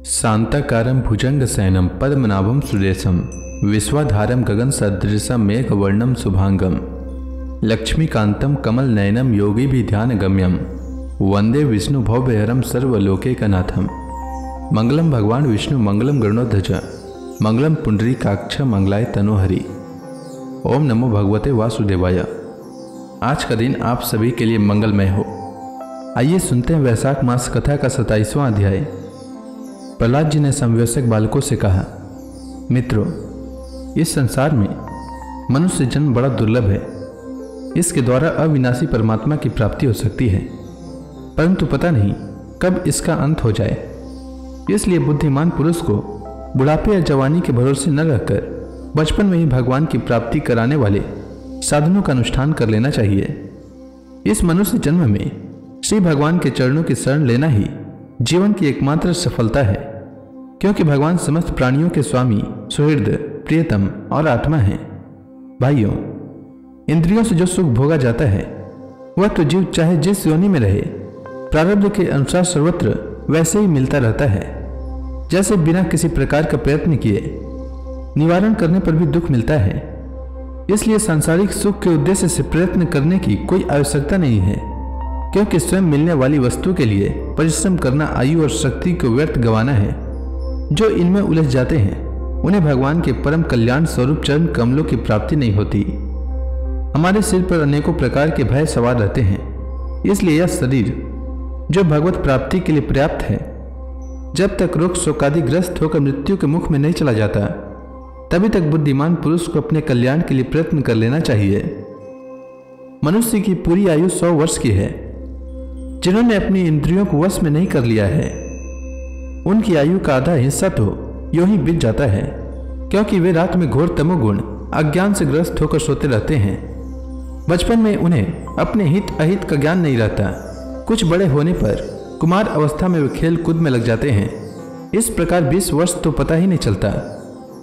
शांताकारं भुजंगशयनं पद्मनाभं सुरेशं विश्वाधारं गगनसदृशं मेघवर्णं शुभांगं लक्ष्मीकान्तं कमलनयनं योगिभिध्यानगम्यं वंदे विष्णुभवभयहरं सर्वलोकैकनाथं। मंगलम भगवान विष्णु मंगलम गरुड़ध्वज मंगलम पुंडरीकाक्ष मंगलाय तनोहरि। ओम नमो भगवते वासुदेवाय। आज का दिन आप सभी के लिए मंगलमय हो। आइए सुनते हैं वैशाख मास कथा का 27वां अध्याय। प्रहलाद जी ने समवयस्क बालकों से कहा, मित्रों, इस संसार में मनुष्य जन्म बड़ा दुर्लभ है। इसके द्वारा अविनाशी परमात्मा की प्राप्ति हो सकती है, परंतु पता नहीं कब इसका अंत हो जाए। इसलिए बुद्धिमान पुरुष को बुढ़ापे या जवानी के भरोसे न रहकर बचपन में ही भगवान की प्राप्ति कराने वाले साधनों का अनुष्ठान कर लेना चाहिए। इस मनुष्य जन्म में श्री भगवान के चरणों की शरण लेना ही जीवन की एकमात्र सफलता है, क्योंकि भगवान समस्त प्राणियों के स्वामी, सुहृद, प्रियतम और आत्मा हैं। भाइयों, इंद्रियों से जो सुख भोगा जाता है वह तो जीव चाहे जिस योनि में रहे प्रारब्ध के अनुसार सर्वत्र वैसे ही मिलता रहता है, जैसे बिना किसी प्रकार का प्रयत्न किए निवारण करने पर भी दुख मिलता है। इसलिए सांसारिक सुख के उद्देश्य से प्रयत्न करने की कोई आवश्यकता नहीं है, क्योंकि स्वयं मिलने वाली वस्तु के लिए परिश्रम करना आयु और शक्ति को व्यर्थ गंवाना है। जो इनमें उलझ जाते हैं उन्हें भगवान के परम कल्याण स्वरूप चरण कमलों की प्राप्ति नहीं होती। हमारे सिर पर अनेकों प्रकार के भय सवार रहते हैं, इसलिए यह शरीर जो भगवत प्राप्ति के लिए पर्याप्त है, जब तक रोग शोकादि ग्रस्त होकर मृत्यु के मुख में नहीं चला जाता, तभी तक बुद्धिमान पुरुष को अपने कल्याण के लिए प्रयत्न कर लेना चाहिए। मनुष्य की पूरी आयु 100 वर्ष की है। जिन्होंने अपनी इंद्रियों को वश में नहीं कर लिया है, उनकी आयु का आधा हिस्सा तो यूं ही बीत जाता है, क्योंकि वे रात में घोर तमोगुण अज्ञान से ग्रस्त होकर सोते रहते हैं। बचपन में उन्हें अपने हित अहित का ज्ञान नहीं रहता। कुछ बड़े होने पर कुमार अवस्था में वे खेल कूद में लग जाते हैं। इस प्रकार 20 वर्ष तो पता ही नहीं चलता।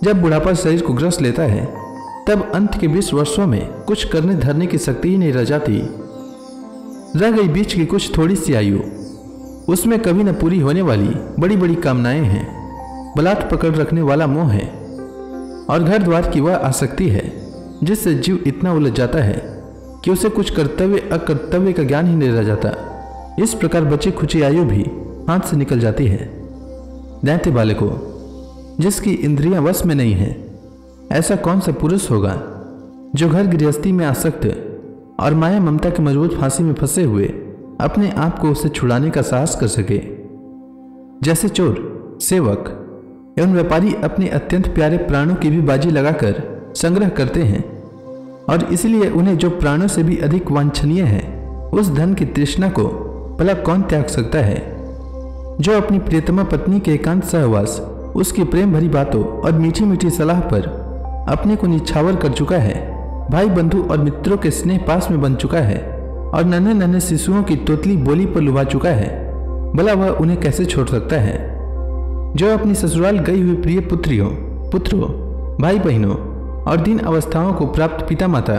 जब बुढ़ापा शरीर को ग्रस्त लेता है, तब अंत के 20 वर्षों में कुछ करने धरने की शक्ति ही नहीं रह जाती। रह गई बीच की कुछ थोड़ी सी आयु, उसमें कभी न पूरी होने वाली बड़ी बड़ी कामनाएं हैं, बलात् पकड़ रखने वाला मोह है और घर द्वार की वह आसक्ति है, जिससे जीव इतना उलझ जाता है कि उसे कुछ कर्तव्य अकर्तव्य का ज्ञान ही नहीं रह जाता। इस प्रकार बची खुची आयु भी हाथ से निकल जाती है। दैत्य बालकों, जिसकी इंद्रियां वश में नहीं है, ऐसा कौन सा पुरुष होगा जो घर गृहस्थी में आसक्त और माया ममता की मजबूत फांसी में फंसे हुए अपने आप को उससे छुड़ाने का साहस कर सके। जैसे चोर, सेवक एवं व्यापारी अपने अत्यंत प्यारे प्राणों की भी बाजी लगाकर संग्रह करते हैं, और इसलिए उन्हें जो प्राणों से भी अधिक वांछनीय है उस धन की तृष्णा को भला कौन त्याग सकता है। जो अपनी प्रियतमा पत्नी के एकांत सहवास, उसकी प्रेम भरी बातों और मीठी मीठी सलाह पर अपने को निछावर कर चुका है, भाई बंधु और मित्रों के स्नेह पास में बन चुका है और नन्हे नन्हे शिशुओं की तोतली बोली पर लुभा चुका है, भला वह उन्हें कैसे छोड़ सकता है। जो अपनी ससुराल गई हुई प्रिय पुत्रियों, पुत्रों, भाई बहनों और दीन अवस्थाओं को प्राप्त पिता माता,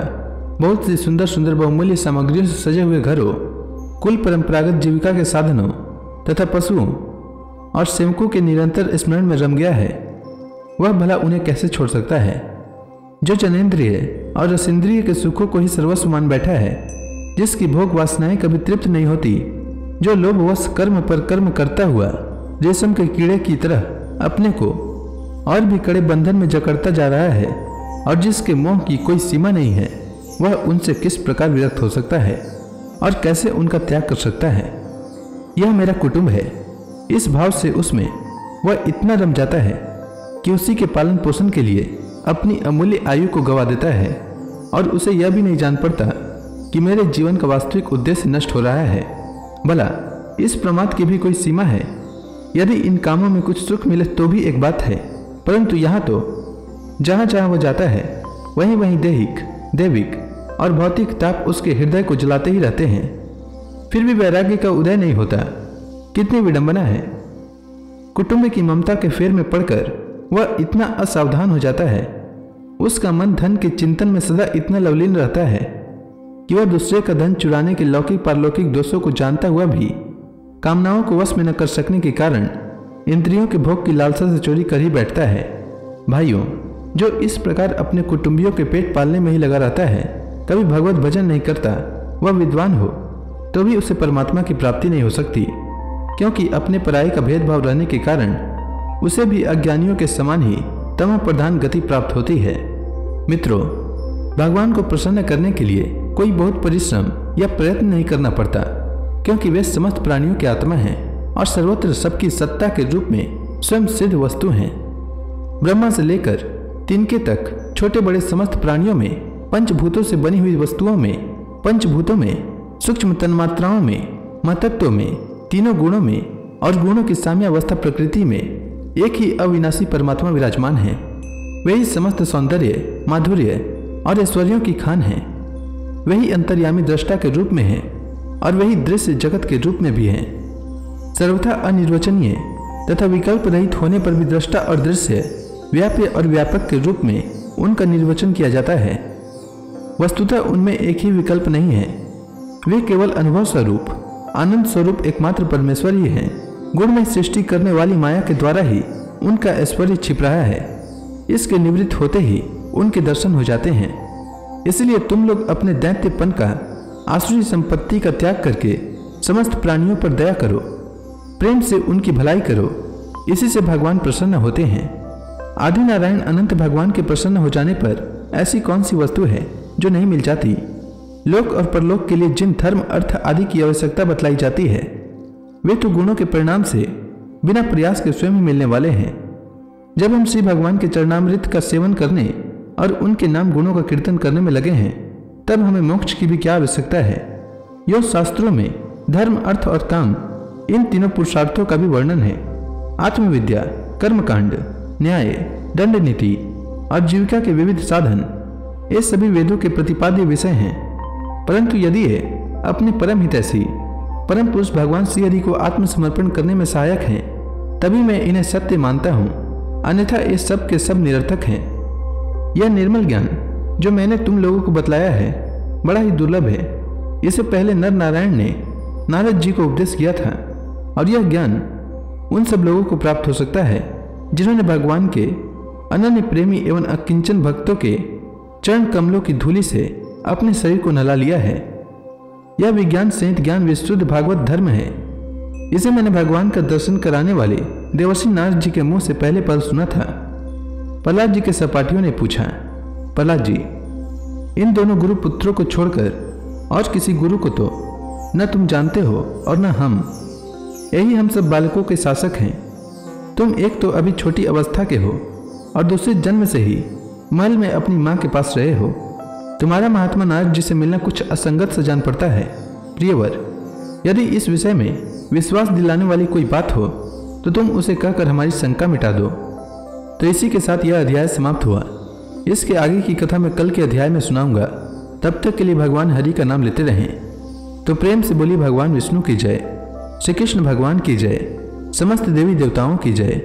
बहुत सी सुंदर सुंदर बहुमूल्य सामग्रियों से सजे हुए घरों, कुल परंपरागत जीविका के साधनों तथा पशुओं और सेवकों के निरंतर स्मरण में रम गया है, वह भला उन्हें कैसे छोड़ सकता है। जो जनेंद्रिय और रसेंद्रिय के सुखों को ही सर्वस्व मान बैठा है, जिसकी भोग वासनाएं कभी तृप्त नहीं होती, जो लोभवश कर्म पर कर्म करता हुआ रेशम के कीड़े की तरह अपने को और भी कड़े बंधन में जकड़ता जा रहा है और जिसके मोह की कोई सीमा नहीं है, वह उनसे किस प्रकार विरक्त हो सकता है और कैसे उनका त्याग कर सकता है। यह मेरा कुटुंब है, इस भाव से उसमें वह इतना रम जाता है कि उसी के पालन पोषण के लिए अपनी अमूल्य आयु को गवा देता है, और उसे यह भी नहीं जान पड़ता कि मेरे जीवन का वास्तविक उद्देश्य नष्ट हो रहा है। भला इस प्रमाद की भी कोई सीमा है। यदि इन कामों में कुछ सुख मिले तो भी एक बात है, परंतु यहाँ तो जहाँ जहाँ वह जाता है वहीं वहीं दैहिक, दैविक और भौतिक ताप उसके हृदय को जलाते ही रहते हैं, फिर भी वैराग्य का उदय नहीं होता। कितनी विडंबना है। कुटुंब की ममता के फेर में पड़कर वह इतना असावधान हो जाता है, उसका मन धन के चिंतन में सदा इतना लवलीन रहता है कि वह दूसरे का धन चुराने के लौकिक पारलौकिक दोषों को जानता हुआ भी कामनाओं को वश में न कर सकने के कारण इंद्रियों के भोग की लालसा से चोरी कर ही बैठता है। भाइयों, जो इस प्रकार अपने कुटुंबियों के पेट पालने में ही लगा रहता है, कभी भगवत भजन नहीं करता, वह विद्वान हो तो भी उसे परमात्मा की प्राप्ति नहीं हो सकती, क्योंकि अपने पराये का भेदभाव रहने के कारण उसे भी अज्ञानियों के समान ही तमः प्रधान गति प्राप्त होती है। मित्रों, भगवान को प्रसन्न करने के लिए कोई बहुत परिश्रम या प्रयत्न नहीं करना पड़ता, क्योंकि वे समस्त प्राणियों की आत्मा हैं और सर्वत्र सबकी सत्ता के रूप में स्वयं सिद्ध वस्तु हैं। ब्रह्मा से लेकर तिनके तक छोटे बड़े समस्त प्राणियों में, पंचभूतों से बनी हुई वस्तुओं में, पंचभूतों में, सूक्ष्म तन्मात्राओं में, महतत्वों में, तीनों गुणों में और गुणों की साम्यावस्था प्रकृति में एक ही अविनाशी परमात्मा विराजमान है। वही समस्त सौंदर्य, माधुर्य और ऐश्वर्यों की खान है। वही अंतर्यामी दृष्टा के रूप में है और वही दृश्य जगत के रूप में भी है। सर्वथा अनिर्वचनीय तथा विकल्प रहित होने पर भी दृष्टा और दृश्य, व्याप्य और व्यापक के रूप में उनका निर्वचन किया जाता है। वस्तुतः उनमें एक ही विकल्प नहीं है। वे केवल अनुभव स्वरूप, आनंद स्वरूप एकमात्र परमेश्वर ही है। गुण में सृष्टि करने वाली माया के द्वारा ही उनका ऐश्वर्य छिप रहा है। इसके निवृत्त होते ही उनके दर्शन हो जाते हैं। इसलिए तुम लोग अपने दैत्यपन का, आसुरी संपत्ति का त्याग करके समस्त प्राणियों पर दया करो, प्रेम से उनकी भलाई करो। इसी से भगवान प्रसन्न होते हैं। आदि नारायण अनंत भगवान के प्रसन्न हो जाने पर ऐसी कौन सी वस्तु है जो नहीं मिल जाती। लोक और परलोक के लिए जिन धर्म, अर्थ आदि की आवश्यकता बतलाई जाती है, वे तो गुणों के परिणाम से बिना प्रयास के स्वयं ही मिलने वाले हैं। जब हम श्री भगवान के चरणामृत का सेवन करने और उनके नाम गुणों का कीर्तन करने में लगे हैं, तब हमें मोक्ष की भी क्या आवश्यकता है। योग शास्त्रों में धर्म, अर्थ और काम, इन तीनों पुरुषार्थों का भी वर्णन है। आत्मविद्या, कर्मकांड, न्याय, दंड नीति और जीविका के विविध साधन, ये सभी वेदों के प्रतिपाद्य विषय हैं। परंतु यदि ये अपने परम हितैषी परम पुरुष भगवान श्री हरि को आत्मसमर्पण करने में सहायक हैं, तभी मैं इन्हें सत्य मानता हूँ, अन्यथा ये सब के सब निरर्थक हैं। यह निर्मल ज्ञान जो मैंने तुम लोगों को बतलाया है, बड़ा ही दुर्लभ है। इसे पहले नर नारायण ने नारद जी को उपदेश किया था, और यह ज्ञान उन सब लोगों को प्राप्त हो सकता है जिन्होंने भगवान के अनन्य प्रेमी एवं अकिंचन भक्तों के चरण कमलों की धूलि से अपने शरीर को नहला लिया है। यह विज्ञान सहित ज्ञान विशुद्ध भागवत धर्म है। इसे मैंने भगवान का दर्शन कराने वाले देवर्षि नारद जी के मुंह से पहले पल सुना था। प्रहलाद जी के सपाटियों ने पूछा, प्रहलाद जी, इन दोनों गुरु पुत्रों को छोड़कर और किसी गुरु को तो न तुम जानते हो और न हम। यही हम सब बालकों के शासक हैं। तुम एक तो अभी छोटी अवस्था के हो और दूसरे जन्म से ही महल में अपनी माँ के पास रहे हो। तुम्हारा महात्मा नारद जी से मिलना कुछ असंगत सा जान पड़ता है। प्रियवर, यदि इस विषय में विश्वास दिलाने वाली कोई बात हो तो तुम उसे कहकर हमारी शंका मिटा दो। तो इसी के साथ यह अध्याय समाप्त हुआ। इसके आगे की कथा मैं कल के अध्याय में सुनाऊंगा। तब तक के लिए भगवान हरि का नाम लेते रहें। तो प्रेम से बोली भगवान विष्णु की जय, श्री कृष्ण भगवान की जय, समस्त देवी देवताओं की जय।